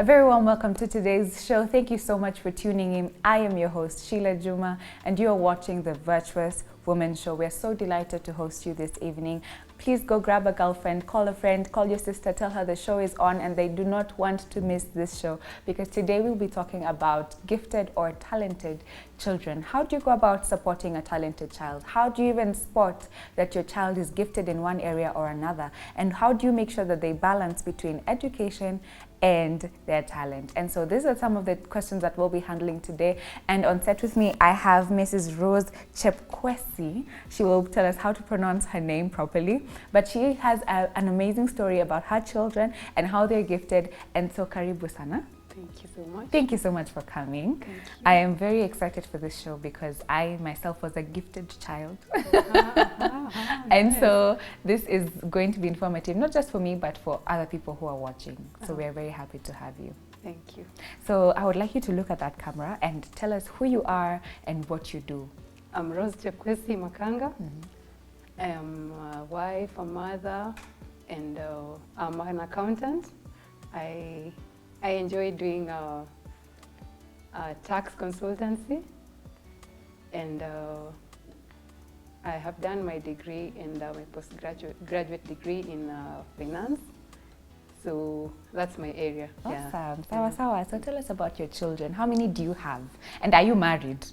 A very warm welcome to today's show. Thank you so much for tuning in. I am your host, Sheila Juma, and you are watching the Virtuous Women Show. We're so delighted to host you this evening. Please go grab a girlfriend, call a friend, call your sister, tell her the show is on, and they do not want to miss this show, because today we'll be talking about gifted or talented children. How do you go about supporting a talented child? How do you even spot that your child is gifted in one area or another? And how do you make sure that they balance between education and their talent? And so these are some of the questions that we'll be handling today. And on set with me, I have Mrs. Rose Chepkwesi. She will tell us how to pronounce her name properly. But she has an amazing story about her children and how they're gifted. And so karibu sana. Thank you so much. Thank you so much for coming. I am very excited for this show because I myself was a gifted child. And so this is going to be informative, not just for me, but for other people who are watching. So we are very happy to have you. Thank you. So I would like you to look at that camera and tell us who you are and what you do. I'm Rose Chepkwesi Makanga. I am a wife, a mother, and I'm an accountant. I enjoy doing a tax consultancy, and I have done my degree and my graduate degree in finance. So that's my area. Awesome. Sawa sawa. So tell us about your children. How many do you have? And are you married?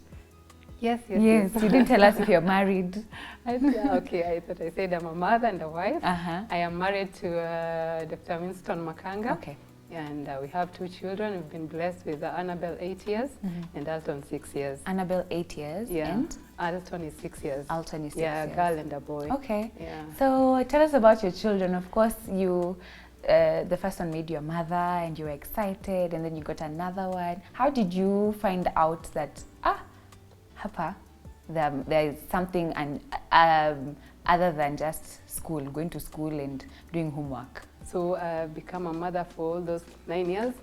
Yes. You didn't tell us if you're married. Okay, I thought I said I'm a mother and a wife. I am married to Dr. Winston Makanga. Okay. And we have 2 children. We've been blessed with Annabelle 8 years and Alton 6 years. Annabelle 8 years. And Alton is 6 years. Alton is 6 years. Yeah, a girl and a boy. Okay. Yeah. So tell us about your children. Of course, you, the first one made you a mother and you were excited, and then you got another one. How did you find out that, hapa, there is something other than just school, going to school and doing homework? So I've become a mother for all those 9 years.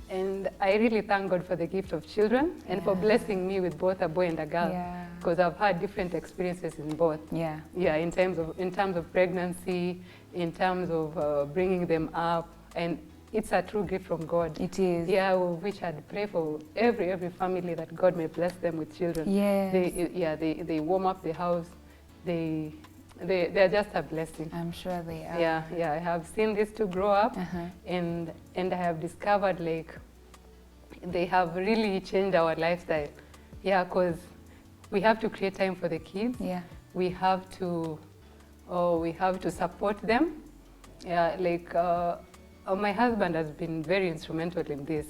And I really thank God for the gift of children and for blessing me with both a boy and a girl. Because I've had different experiences in both. In terms of pregnancy, in terms of bringing them up. And it's a true gift from God. It is. Which I'd pray for every family that God may bless them with children. They warm up the house. They're just a blessing. I'm sure they are. I have seen these 2 grow up, and I have discovered like they have really changed our lifestyle. Because we have to create time for the kids. We have to support them. My husband has been very instrumental in this.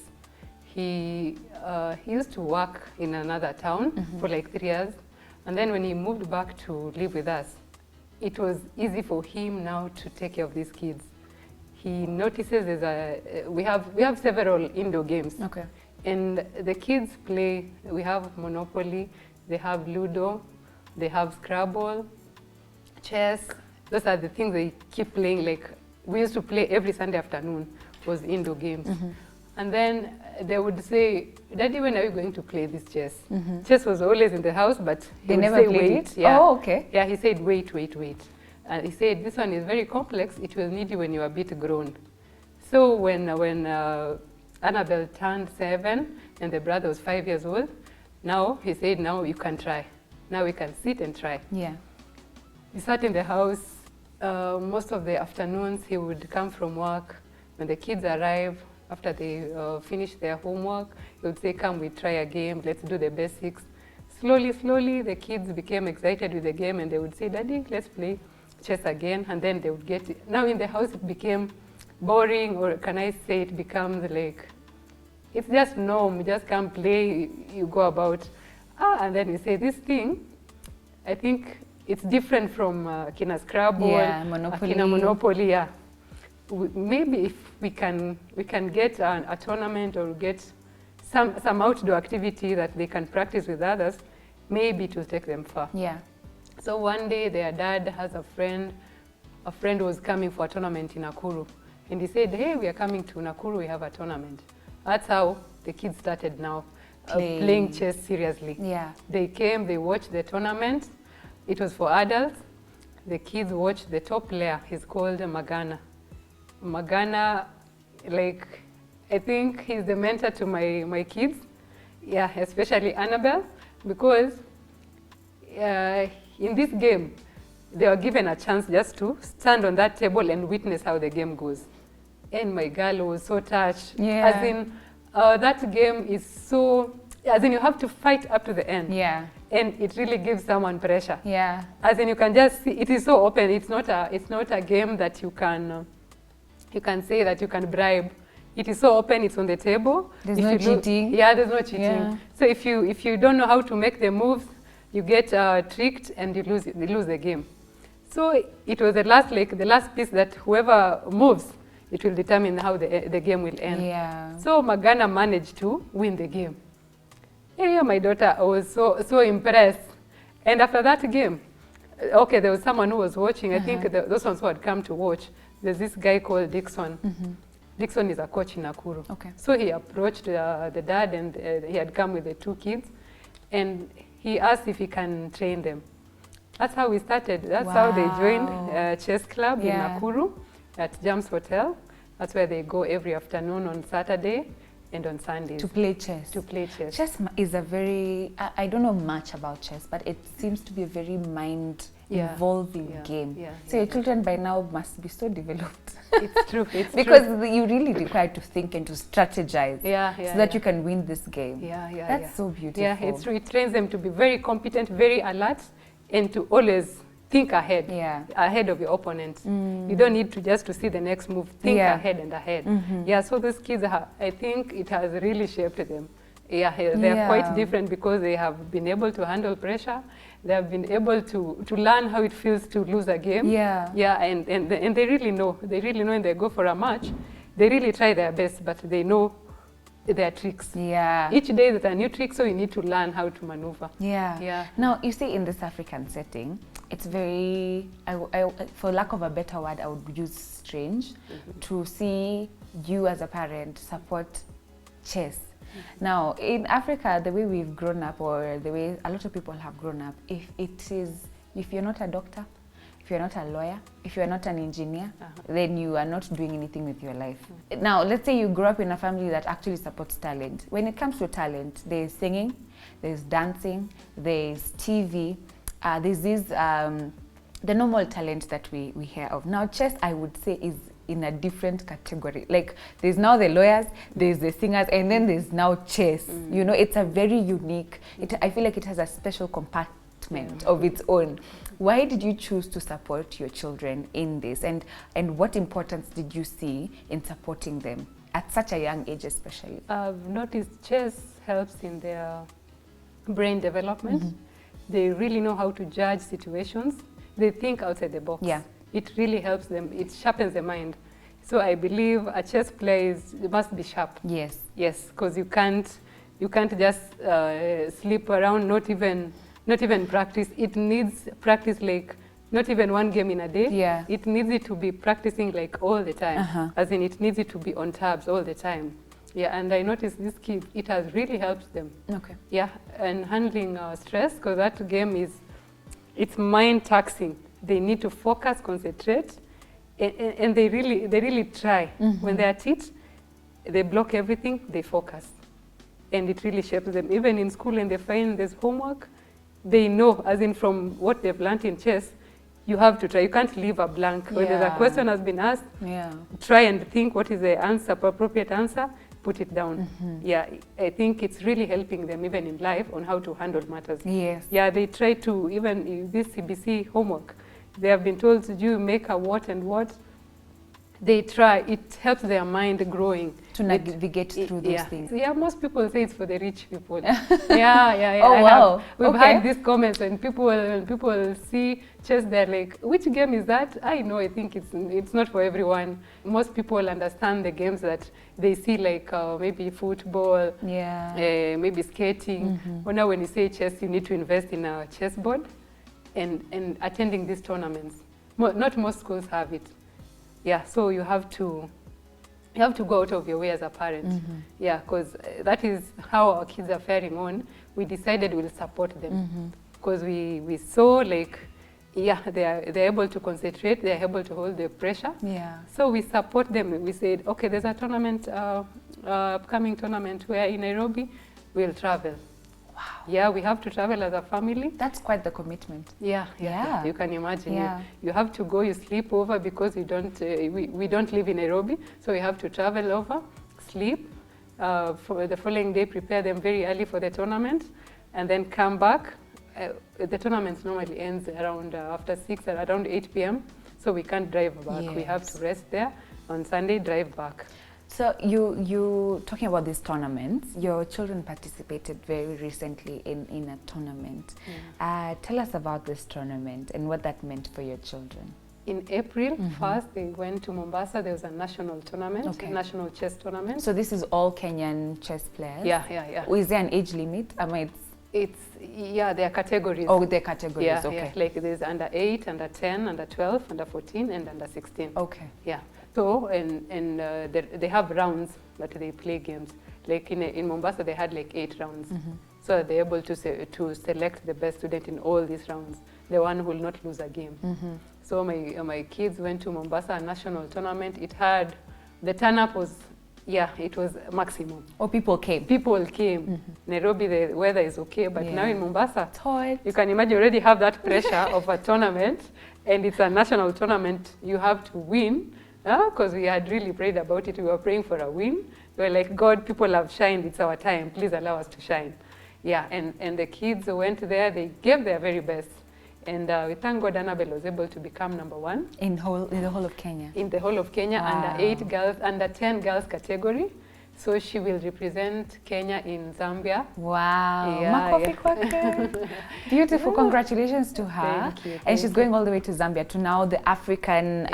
He used to work in another town for like 3 years, and then when he moved back to live with us, it was easy for him now to take care of these kids. He notices we have several indoor games. And the kids play, we have Monopoly, they have Ludo, they have Scrabble, chess. Those are the things they keep playing. Like we used to play every Sunday afternoon, was indoor games. And then they would say, Daddy, when are you going to play this chess? Chess was always in the house, but he would never say, played wait. It? He said, wait. And he said, this one is very complex. It will need you when you are a bit grown. So when Annabelle turned 7 and the brother was 5 years old, now he said, now you can try. Now we can sit and try. He sat in the house. Most of the afternoons he would come from work. When the kids arrive, after they finish their homework, he would say, come, we try a game, let's do the basics. Slowly, the kids became excited with the game, and they would say, Daddy, let's play chess again. And then they would get it. Now in the house it became boring, or can I say it becomes like, it's just norm, you just come play, you go about. And then you say, this thing, I think it's different from Kina Scrabble, Monopoly. Kina Monopoly, Maybe if we can get a tournament or get some outdoor activity that they can practice with others, maybe to take them far. So one day their dad has a friend was coming for a tournament in Nakuru. And he said, hey, we are coming to Nakuru, we have a tournament. That's how the kids started now playing chess seriously. They came, they watched the tournament. It was for adults. The kids watched the top player. He's called Magana. Magana, like, I think he's the mentor to my kids, yeah, especially Annabelle, because in this game, they were given a chance just to stand on that table and witness how the game goes. And my girl was so touched. Yeah. As in, that game is so, as in you have to fight up to the end. Yeah. And it really gives someone pressure. Yeah. As in you can just see, it is so open. It's not a game that you can say that you can bribe. It is so open, it's on the table. There's no cheating. Yeah, there's no cheating. Yeah. So if you don't know how to make the moves, you get tricked and you lose the game. So it was the last piece that whoever moves, it will determine how the game will end. Yeah. So Magana managed to win the game. Yeah, my daughter was so impressed. And after that game, okay, there was someone who was watching. I think those ones who had come to watch. There's this guy called Dixon. Dixon is a coach in Nakuru. Okay. So he approached the dad, and he had come with the 2 kids, and he asked if he can train them. That's how we started. That's how they joined chess club in Nakuru at Jams Hotel. That's where they go every afternoon on Saturday and on Sundays. To play chess. To play chess. Chess is a very, I don't know much about chess, but it seems to be a very mind-involving game. So your children by now must be so developed. It's true. It's because you really require to think and to strategize so that you can win this game. That's so beautiful. Yeah, it's true. It trains them to be very competent, very alert, and to always think ahead, ahead of your opponent. You don't need to just to see the next move. Think ahead and ahead. Yeah, so these kids, I think it has really shaped them. Yeah, they are quite different because they have been able to handle pressure. They have been able to learn how it feels to lose a game. And they really know. They really know when they go for a match. They really try their best, but they know their tricks. Each day there's a new trick, so you need to learn how to maneuver. Now, you see in this African setting, it's very, for lack of a better word, I would use strange to see you as a parent support chess. Now, in Africa, the way we've grown up, or the way a lot of people have grown up, if you're not a doctor, if you're not a lawyer, if you're not an engineer, then you are not doing anything with your life. Now, let's say you grew up in a family that actually supports talent. When it comes to talent, there's singing, there's dancing, there's TV, there's this, the normal talent that we hear of. Now, chess, I would say, is in a different category. Like, there's now the lawyers, there's the singers, and then there's now chess. You know, it's a very unique, I feel like it has a special compartment of its own. Why did you choose to support your children in this? And what importance did you see in supporting them at such a young age especially? I've noticed chess helps in their brain development. They really know how to judge situations. They think outside the box. It really helps them. It sharpens the mind. So I believe a chess player must be sharp. Yes, because you can't just sleep around, not even practice. It needs practice, like not even one game in a day. It needs it to be practicing like all the time. As in, it needs it to be on tabs all the time. And I noticed this kid, it has really helped them. And handling stress, because that game it's mind taxing. They need to focus, concentrate, and they really try. When they are taught, they block everything, they focus. And it really shapes them. Even in school, and they find there's homework, they know, as in from what they've learned in chess, you have to try. You can't leave a blank. When there's a question has been asked, try and think what is the answer, appropriate answer, put it down. I think it's really helping them even in life on how to handle matters. They try to, even in this CBC homework, they have been told to do make a what and what. They try. It helps their mind growing. To navigate through those things. Most people say it's for the rich people. Oh, wow. We've had these comments, and people see chess, they're like, which game is that? I know, I think it's not for everyone. Most people understand the games that they see, like maybe football, maybe skating. But now when you say chess, you need to invest in a chessboard and attending these tournaments. Not most schools have it. So you have to go out of your way as a parent. Because that is how our kids are faring on. We decided we'll support them because we saw like, they're able to concentrate, they're able to hold the pressure. So we support them. We said, okay, there's a tournament upcoming tournament where in Nairobi we'll travel. Wow. Yeah, we have to travel as a family. That's quite the commitment. Yeah. You can imagine. Yeah. You have to go, you sleep over because you don't, we don't live in Nairobi. So we have to travel over, sleep, for the following day, prepare them very early for the tournament, and then come back. The tournament normally ends around after 6 or around 8 p.m. So we can't drive back. Yes. We have to rest there. On Sunday, drive back. So you talking about these tournaments, your children participated very recently in a tournament. Tell us about this tournament and what that meant for your children. In April 1st, they went to Mombasa. There was a national tournament, national chess tournament. So this is all Kenyan chess players? Yeah. Is there an age limit? I mean, there are categories. Oh, there are categories, yeah, okay. Yeah. Like there's under 8, under 10, under 12, under 14, and under 16. Okay. Yeah. So, and they have rounds that they play games. Like in Mombasa, they had like 8 rounds. So they're able to select the best student in all these rounds, the one who will not lose a game. So my kids went to Mombasa, a national tournament. It had, the turn-up was, it was maximum. Oh, people came? People came. Nairobi, the weather is okay, but now in Mombasa, you can imagine you already have that pressure of a tournament, and it's a national tournament. You have to win, because we had really prayed about it. We were praying for a win. We were like, God, people have shined. It's our time. Please allow us to shine. Yeah, and the kids went there. They gave their very best. And we thank God Annabelle was able to become #1. In the whole of Kenya? In the whole of Kenya, wow. under 10 girls category. So she will represent Kenya in Zambia. Wow. Yeah. Beautiful. Congratulations to her. Thank you. And she's going all the way to Zambia to now the African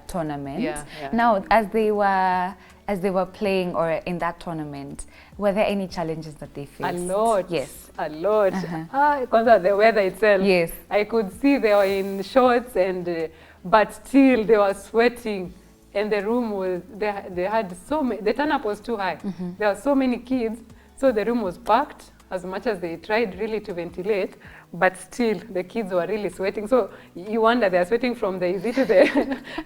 tournament. Now, as they were playing or in that tournament, were there any challenges that they faced? A lot. Yes. A lot. Because of the weather itself. Yes. I could see they were in shorts, and but still they were sweating. And the room was, they had so many, the turn-up was too high. There were so many kids, so the room was packed as much as they tried really to ventilate, but still the kids were really sweating. So you wonder, they're sweating from is it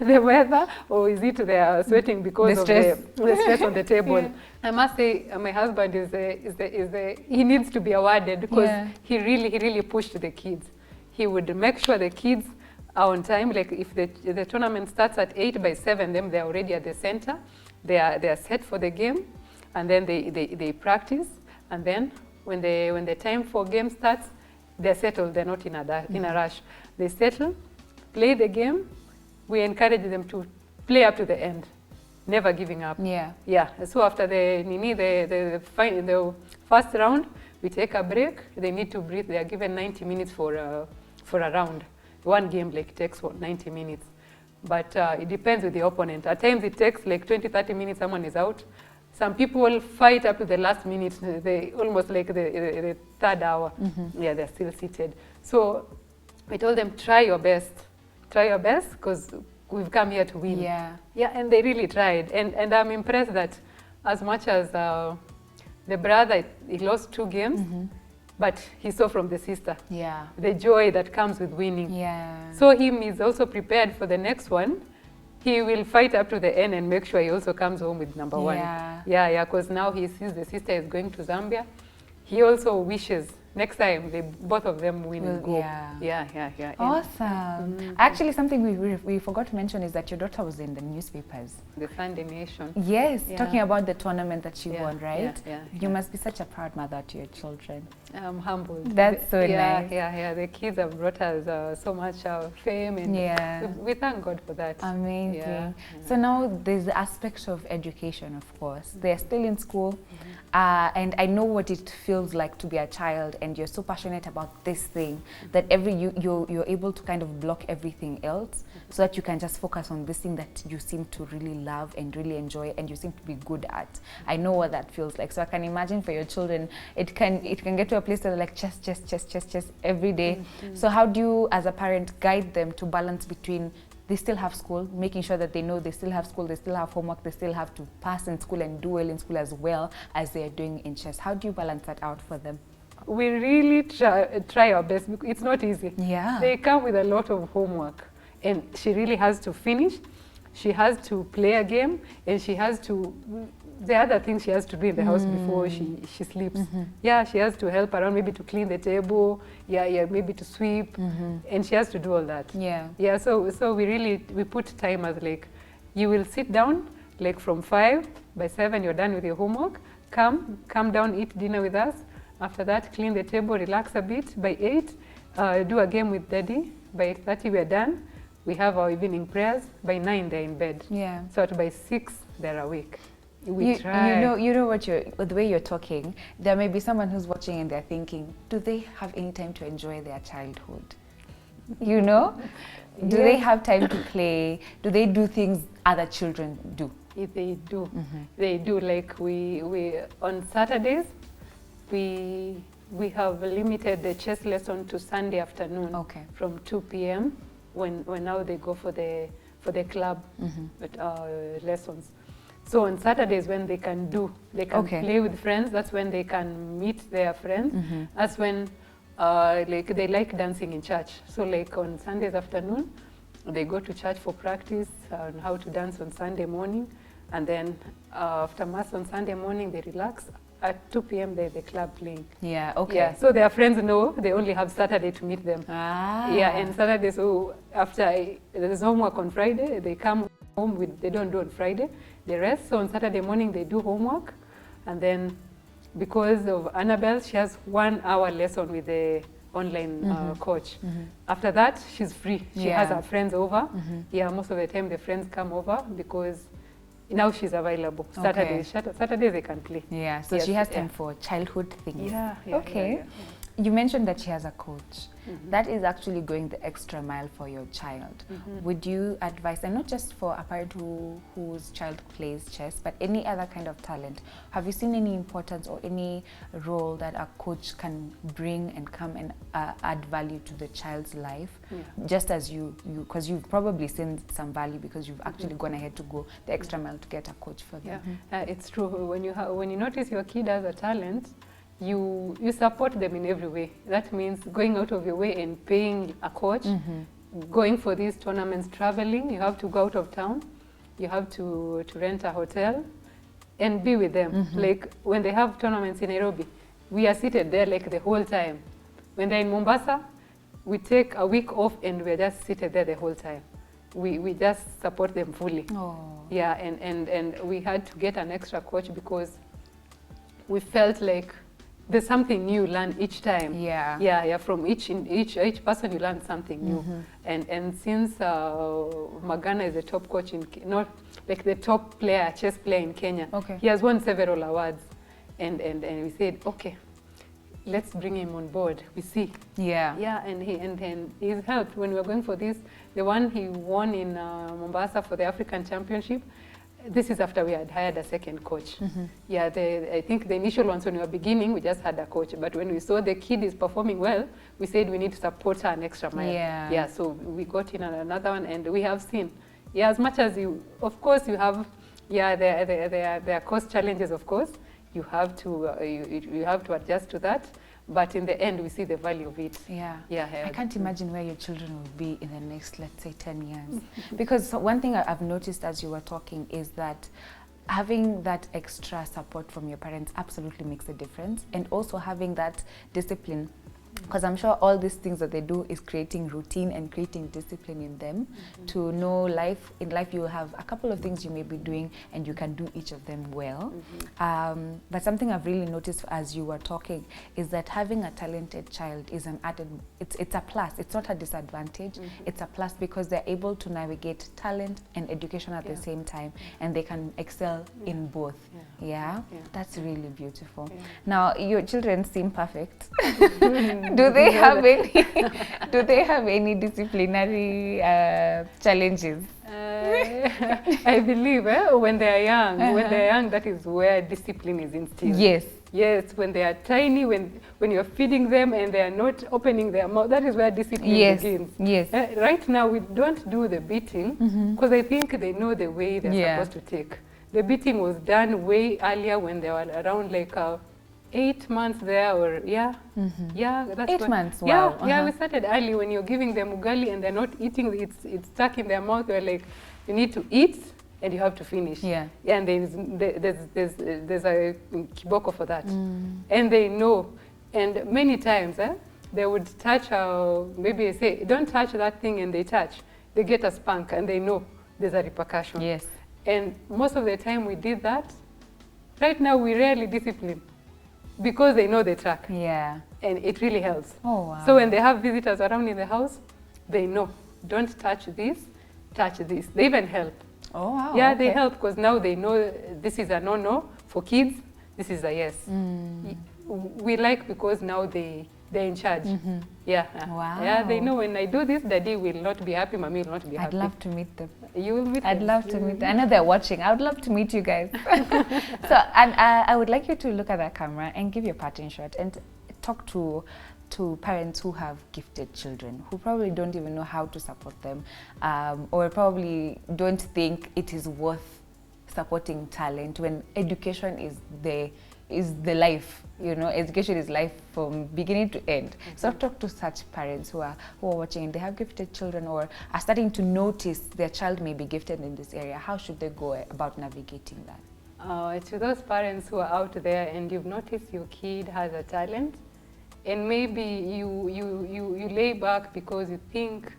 the weather, or is it they're sweating because of the stress on the table? Yeah. I must say, my husband he needs to be awarded, because he really pushed the kids. He would make sure the kids are on time. Like if the tournament starts at 8, by 7, them they're already at the center. They are set for the game, and then they practice, and then when the time for game starts, they're settled. They're not in a rush. They settle, play the game. We encourage them to play up to the end, never giving up. Yeah. So after the first round, we take a break. They need to breathe. They are given 90 minutes for a round. One game takes 90 minutes, but it depends with the opponent. At times it takes 20-30 minutes, someone is out. Some people fight up to the last minute, they almost the third hour. Yeah, they're still seated. So we told them, try your best, because we've come here to win. Yeah, and they really tried. And I'm impressed that as much as the brother, he lost 2 games, but he saw from the sister the joy that comes with winning. So he's also prepared for the next one. He will fight up to the end and make sure he also comes home with #1. Because now he sees the sister is going to Zambia. He also wishes next time both of them win and go. Yeah. Awesome. Actually, something we forgot to mention is that your daughter was in the newspapers. The Sunday Nation. Yes, talking about the tournament that she won, right? Yeah. You must be such a proud mother to your children. I'm humbled. That's so nice. Yeah. The kids have brought us so much fame, and we thank God for that. Amazing. So now there's the aspect of education, of course. They're still in school, and I know what it feels like to be a child, and you're so passionate about this thing that you're able to kind of block everything else so that you can just focus on this thing that you seem to really love and really enjoy and you seem to be good at. I know what that feels like. So I can imagine for your children, it can get to a place where they're like chess every day. So how do you, as a parent, guide them to balance between they still have school, making sure that they know they still have school, they still have homework, they still have to pass in school and do well in school as well as they're doing in chess? How do you balance that out for them? We really try our best. It's not easy. Yeah. They come with a lot of homework, and she really has to finish. She has to play a game, and she has to there are other things she has to do in the house before she sleeps. Yeah, she has to help around, maybe to clean the table, maybe to sweep, and she has to do all that. Yeah, so we put time as like, you will sit down like from 5, by 7 you're done with your homework, come down, eat dinner with us. After that, clean the table, relax a bit. By 8, do a game with daddy. By 8:30 we are done. We have our evening prayers. By 9 they're in bed. Yeah. So by 6 they're awake. We try. You know what the way you're talking, there may be someone who's watching and they're thinking, do they have any time to enjoy their childhood? You know? Do they have time to play? Do they do things other children do? If they do. They do. Like we on Saturdays, we have limited the chess lesson to Sunday afternoon. Okay. From 2 p.m. when now they go for the club lessons. So on Saturdays when they can play with friends, that's when they can meet their friends. That's when like they like dancing in church. So like on Sundays afternoon, they go to church for practice on how to dance on Sunday morning. And then after Mass on Sunday morning, they relax. At 2 p.m. they're the club playing. Yeah, okay. Yeah, so their friends know they only have Saturday to meet them. Yeah, and Saturday, so after there's homework on Friday, they come home they don't do on Friday, they rest. So on Saturday morning, they do homework. And then because of Annabelle, she has 1 hour lesson with the online coach. After that, she's free. She has her friends over. Yeah, most of the time the friends come over because now she's available. Saturdays they can play. Yeah, so she has time for childhood things. Okay. You mentioned that she has a coach. That is actually going the extra mile for your child. Would you advise, and not just for a parent whose child plays chess, but any other kind of talent, have you seen any importance or any role that a coach can bring and come and add value to the child's life? Just as because you've probably seen some value because you've actually gone ahead to go the extra mile to get a coach for them. It's true. When you notice your kid has a talent, you support them in every way. That means going out of your way and paying a coach, going for these tournaments, traveling. You have to go out of town. You have to rent a hotel and be with them. Like when they have tournaments in Nairobi, we are seated there like the whole time. When they're in Mombasa, we take a week off and we're just seated there the whole time. We just support them fully. Yeah, and we had to get an extra coach because we felt like there's something new you learn each time. From each person you learn something new. And since Magana is the top coach not like the top chess player in Kenya, he has won several awards, and we said, okay, let's bring him on board. We see. And he's helped when we were going for this. The one he won in Mombasa for the African Championship. This is after we had hired a second coach. I think the initial ones when we were beginning, we just had a coach. But when we saw the kid is performing well, we said we need to support her an extra mile. So we got in another one, and we have seen. As much as of course you have, there are cost challenges, of course. You have to adjust to that. But in the end, we see the value of it. I can't imagine where your children will be in the next, let's say, 10 years. Because one thing I've noticed as you were talking is that having that extra support from your parents absolutely makes a difference. And also having that discipline, because I'm sure all these things that they do is creating routine and creating discipline in them to know in life you will have a couple of things you may be doing and you can do each of them well. But something I've really noticed as you were talking is that having a talented child is an added, it's a plus, it's not a disadvantage, it's a plus because they're able to navigate talent and education at the same time, and they can excel in both. That's really beautiful. Now, your children seem perfect. Do they have any disciplinary challenges? I believe when they are young, that is where discipline is instilled. Yes, when they are tiny, when you're feeding them and they are not opening their mouth, that is where discipline begins. Right now, we don't do the beating because I think they know the way they're supposed to take. The beating was done way earlier when they were around like 8 months there, or that's 8 months. Wow. We started early. When you're giving them ugali and they're not eating, it's stuck in their mouth. We're like, you need to eat and you have to finish. Yeah. And there's a kiboko for that. And they know. And many times, they would touch, maybe say, don't touch that thing, and they touch. They get a spank, and they know there's a repercussion. Yes. And most of the time we did that. Right now, we rarely discipline because they know the track. Yeah. And it really helps. Oh, wow. So when they have visitors around in the house, they know, don't touch this, touch this. They even help. Oh, wow. Yeah, okay. they help because now they know this is a no-no. For kids, this is a yes. We like because now they're in charge. Yeah. Wow. Yeah, they know when I do this, daddy will not be happy, mommy will not be happy. I'd love to meet them. You will meet I'd them. love to meet them. I know they're watching. I would love to meet you guys. So, and I would like you to look at that camera and give your parting shot and talk to parents who have gifted children, who probably don't even know how to support them, or probably don't think it is worth supporting talent when education is the life. You know, education is life from beginning to end. So talk to such parents who are watching and they have gifted children or are starting to notice their child may be gifted in this area. How should they go about navigating that? To those parents who are out there and you've noticed your kid has a talent, and maybe you lay back because you think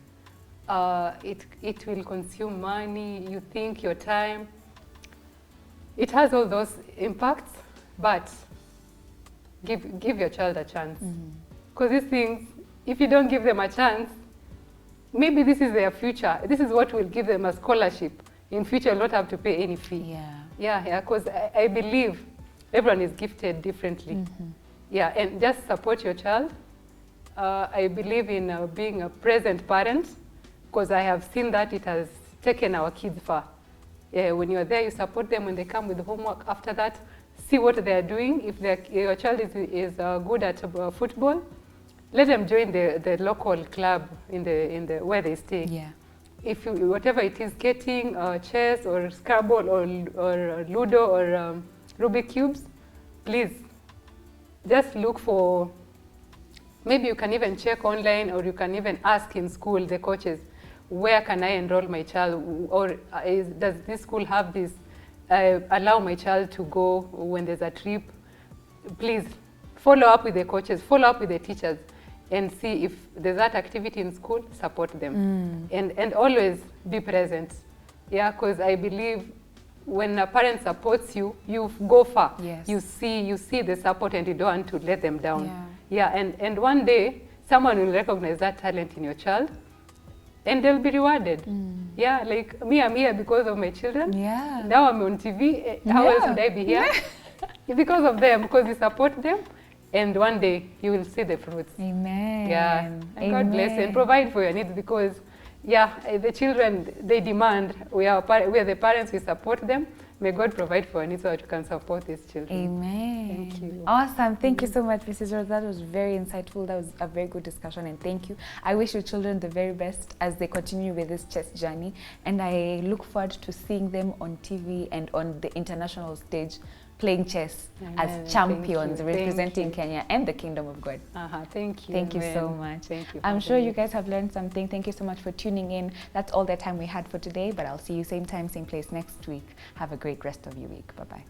it will consume money, you think your time. It has all those impacts, but give your child a chance. Because these things, if you don't give them a chance, maybe this is their future. This is what will give them a scholarship. In future, you'll not have to pay any fee. Yeah, because I believe everyone is gifted differently. Yeah, and just support your child. I believe in being a present parent, because I have seen that it has taken our kids far. Yeah, when you're there, you support them when they come with homework. After that, see what they're doing. If your child is good at football, let them join the local club in the where they stay. Yeah. If whatever it is, skating, chess, or Scrabble, or Ludo, or Rubik cubes, please just look for. Maybe you can even check online, or you can even ask in school the coaches, where can I enroll my child, or does this school have this? Allow my child to go when there's a trip. Please follow up with the coaches, follow up with the teachers, and see if there's that activity in school, support them. And always be present. Yeah, because I believe when a parent supports you, you go far. Yes. You see the support and you don't want to let them down. Yeah, and one day, someone will recognize that talent in your child and they'll be rewarded. Yeah, like me, I'm here because of my children. Yeah. Now I'm on TV. How else would I be here? Because of them, because you support them. And one day you will see the fruits. Amen. Yeah. And God bless you and provide for your needs, because the children, they demand. We are the parents, we support them. May God provide for your needs so that you can support these children. Amen. Thank you. Awesome. Thank you so much, Mrs. Rose. That was very insightful. That was a very good discussion, and thank you. I wish your children the very best as they continue with this chess journey, and I look forward to seeing them on TV and on the international stage playing chess as champions, representing Kenya and the Kingdom of God. Thank you. Thank you so much. Thank you. I'm sure you guys have learned something. Thank you so much for tuning in. That's all the time we had for today, but I'll see you same time, same place next week. Have a great rest of your week. Bye-bye.